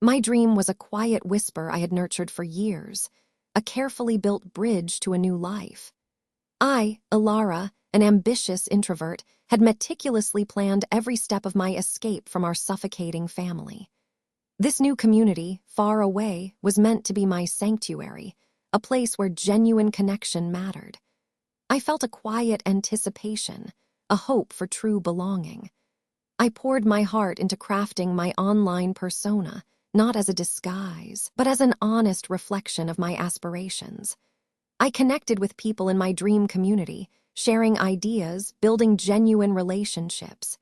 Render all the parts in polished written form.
My dream was a quiet whisper I had nurtured for years, a carefully built bridge to a new life. I, Ilara, an ambitious introvert, had meticulously planned every step of my escape from our suffocating family. This new community, far away, was meant to be my sanctuary, a place where genuine connection mattered. I felt a quiet anticipation, a hope for true belonging. I poured my heart into crafting my online persona, not as a disguise, but as an honest reflection of my aspirations. I connected with people in my dream community, sharing ideas, building genuine relationships.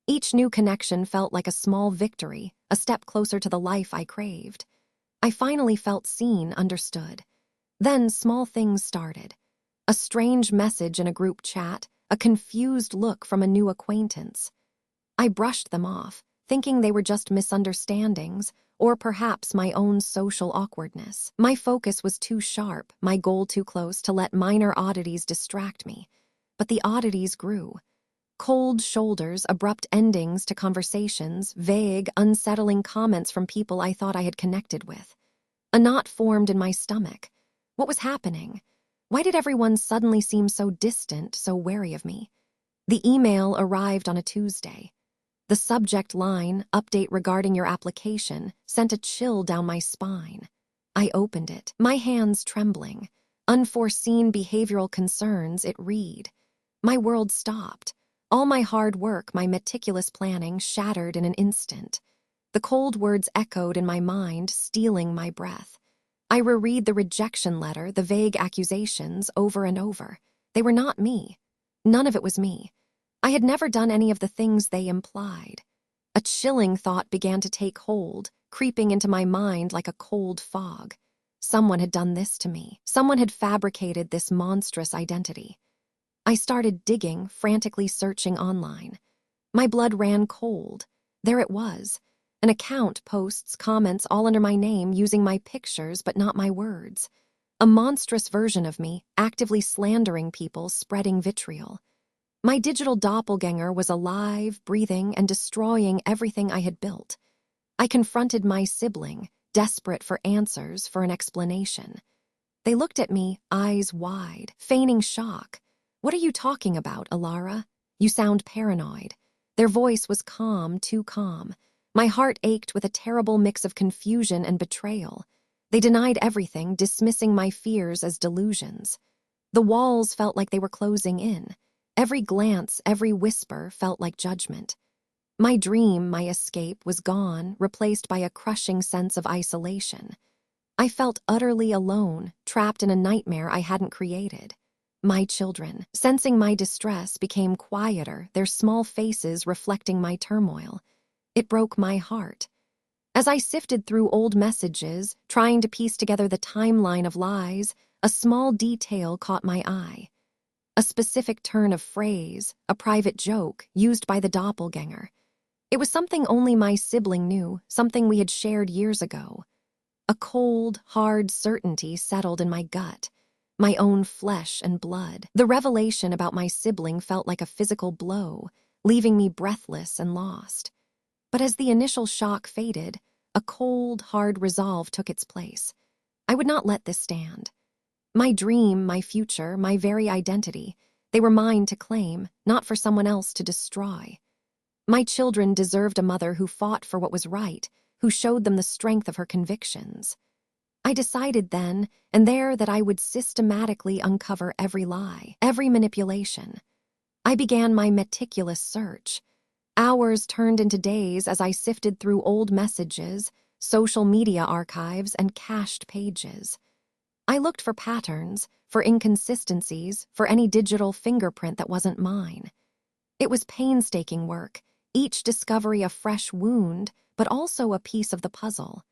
Each new connection felt like a small victory, a step closer to the life I craved. I finally felt seen, understood. Then small things started. A strange message in a group chat, a confused look from a new acquaintance. I brushed them off, thinking they were just misunderstandings, or perhaps my own social awkwardness. My focus was too sharp, my goal too close to let minor oddities distract me. But the oddities grew. Cold shoulders, abrupt endings to conversations, vague, unsettling comments from people I thought I had connected with. A knot formed in my stomach. What was happening? Why did everyone suddenly seem so distant, so wary of me? The email arrived on a Tuesday. The subject line, "Update regarding your application," sent a chill down my spine. I opened it, my hands trembling. Unforeseen behavioral concerns, it read. My world stopped. All my hard work, my meticulous planning, shattered in an instant. The cold words echoed in my mind, stealing my breath. I reread the rejection letter, the vague accusations, over and over. They were not me. None of it was me. I had never done any of the things they implied. A chilling thought began to take hold, creeping into my mind like a cold fog. Someone had done this to me. Someone had fabricated this monstrous identity. I started digging, frantically searching online. My blood ran cold. There it was. An account, posts, comments, all under my name, using my pictures but not my words. A monstrous version of me, actively slandering people, spreading vitriol. My digital doppelganger was alive, breathing, and destroying everything I had built. I confronted my sibling, desperate for answers, for an explanation. They looked at me, eyes wide, feigning shock. "What are you talking about, Ilara? You sound paranoid." Their voice was calm, too calm. My heart ached with a terrible mix of confusion and betrayal. They denied everything, dismissing my fears as delusions. The walls felt like they were closing in. Every glance, every whisper felt like judgment. My dream, my escape, was gone, replaced by a crushing sense of isolation. I felt utterly alone, trapped in a nightmare I hadn't created. My children, sensing my distress, became quieter, their small faces reflecting my turmoil. It broke my heart. As I sifted through old messages, trying to piece together the timeline of lies, a small detail caught my eye. A specific turn of phrase, a private joke, used by the doppelganger. It was something only my sibling knew, something we had shared years ago. A cold, hard certainty settled in my gut, my own flesh and blood. The revelation about my sibling felt like a physical blow, leaving me breathless and lost. But as the initial shock faded, a cold, hard resolve took its place. I would not let this stand. My dream, my future, my very identity, they were mine to claim, not for someone else to destroy. My children deserved a mother who fought for what was right, who showed them the strength of her convictions. I decided then and there that I would systematically uncover every lie, every manipulation. I began my meticulous search. Hours turned into days as I sifted through old messages, social media archives, and cached pages. I looked for patterns, for inconsistencies, for any digital fingerprint that wasn't mine. It was painstaking work, each discovery a fresh wound, but also a piece of the puzzle.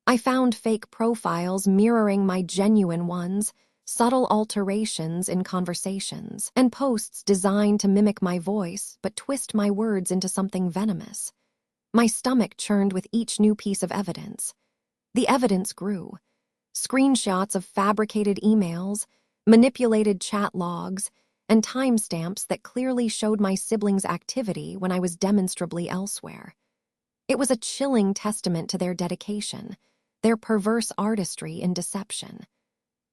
I found fake profiles mirroring my genuine ones, subtle alterations in conversations, and posts designed to mimic my voice but twist my words into something venomous. My stomach churned with each new piece of evidence. The evidence grew. Screenshots of fabricated emails, manipulated chat logs, and timestamps that clearly showed my siblings' activity when I was demonstrably elsewhere. It was a chilling testament to their dedication, their perverse artistry in deception.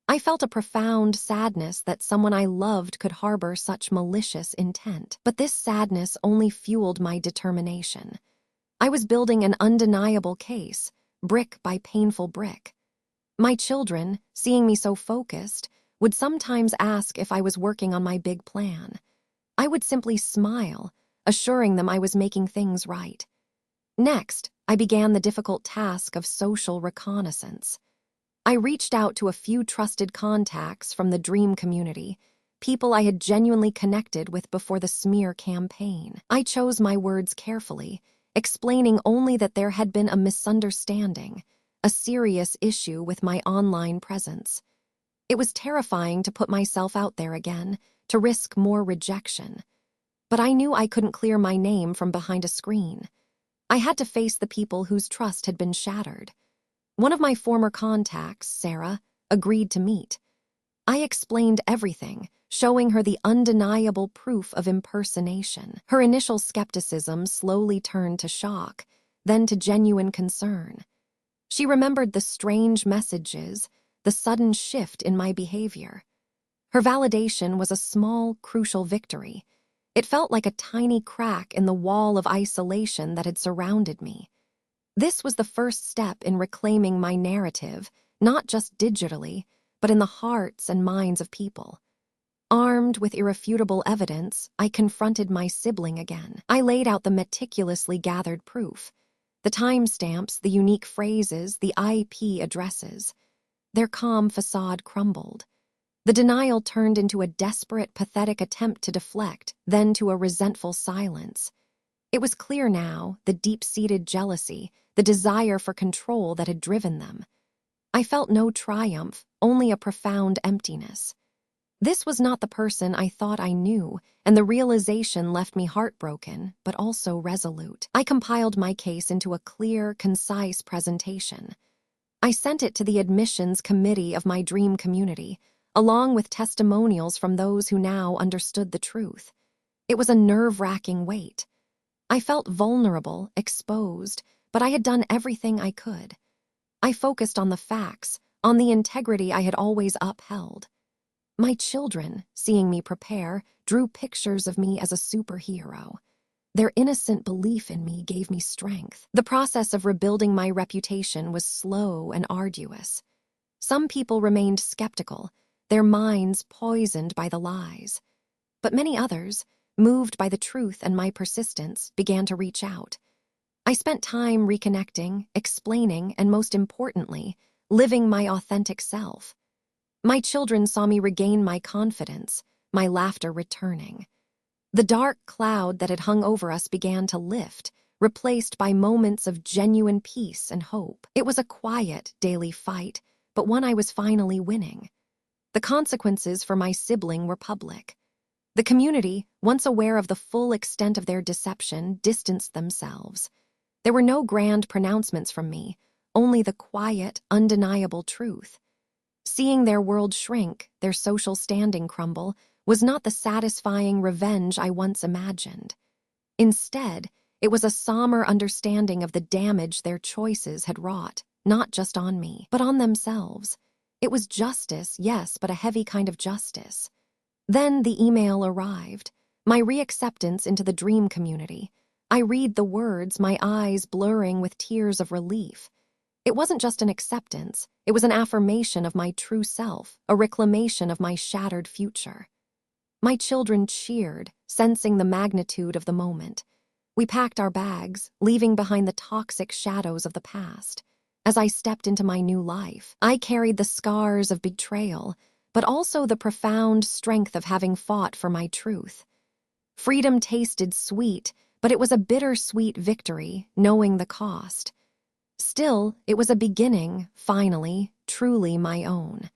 I felt a profound sadness that someone I loved could harbor such malicious intent. But this sadness only fueled my determination. I was building an undeniable case, brick by painful brick. My children, seeing me so focused, would sometimes ask if I was working on my big plan. I would simply smile, assuring them I was making things right. Next, I began the difficult task of social reconnaissance. I reached out to a few trusted contacts from the dream community, people I had genuinely connected with before the smear campaign. I chose my words carefully, explaining only that there had been a misunderstanding, a serious issue with my online presence. It was terrifying to put myself out there again, to risk more rejection. But I knew I couldn't clear my name from behind a screen. I had to face the people whose trust had been shattered. One of my former contacts, Sarah, agreed to meet. I explained everything, showing her the undeniable proof of impersonation. Her initial skepticism slowly turned to shock, then to genuine concern. She remembered the strange messages, the sudden shift in my behavior. Her validation was a small, crucial victory. It felt like a tiny crack in the wall of isolation that had surrounded me. This was the first step in reclaiming my narrative, not just digitally, but in the hearts and minds of people. Armed with irrefutable evidence, I confronted my sibling again. I laid out the meticulously gathered proof. The timestamps, the unique phrases, the IP addresses. Their calm facade crumbled. The denial turned into a desperate, pathetic attempt to deflect, then to a resentful silence. It was clear now, the deep-seated jealousy, the desire for control that had driven them. I felt no triumph, only a profound emptiness. This was not the person I thought I knew, and the realization left me heartbroken, but also resolute. I compiled my case into a clear, concise presentation. I sent it to the admissions committee of my dream community, along with testimonials from those who now understood the truth. It was a nerve-wracking wait. I felt vulnerable, exposed, but I had done everything I could. I focused on the facts, on the integrity I had always upheld. My children, seeing me prepare, drew pictures of me as a superhero. Their innocent belief in me gave me strength. The process of rebuilding my reputation was slow and arduous. Some people remained skeptical, their minds poisoned by the lies. But many others, moved by the truth and my persistence, began to reach out. I spent time reconnecting, explaining, and most importantly, living my authentic self. My children saw me regain my confidence, my laughter returning. The dark cloud that had hung over us began to lift, replaced by moments of genuine peace and hope. It was a quiet, daily fight, but one I was finally winning. The consequences for my sibling were public. The community, once aware of the full extent of their deception, distanced themselves. There were no grand pronouncements from me, only the quiet, undeniable truth. Seeing their world shrink, their social standing crumble, was not the satisfying revenge I once imagined. Instead, it was a somber understanding of the damage their choices had wrought, not just on me, but on themselves. It was justice, yes, but a heavy kind of justice. Then the email arrived, my reacceptance into the dream community. I read the words, my eyes blurring with tears of relief. It wasn't just an acceptance, it was an affirmation of my true self, a reclamation of my shattered future. My children cheered, sensing the magnitude of the moment. We packed our bags, leaving behind the toxic shadows of the past. As I stepped into my new life, I carried the scars of betrayal, but also the profound strength of having fought for my truth. Freedom tasted sweet, but it was a bittersweet victory, knowing the cost. Still, it was a beginning, finally, truly my own.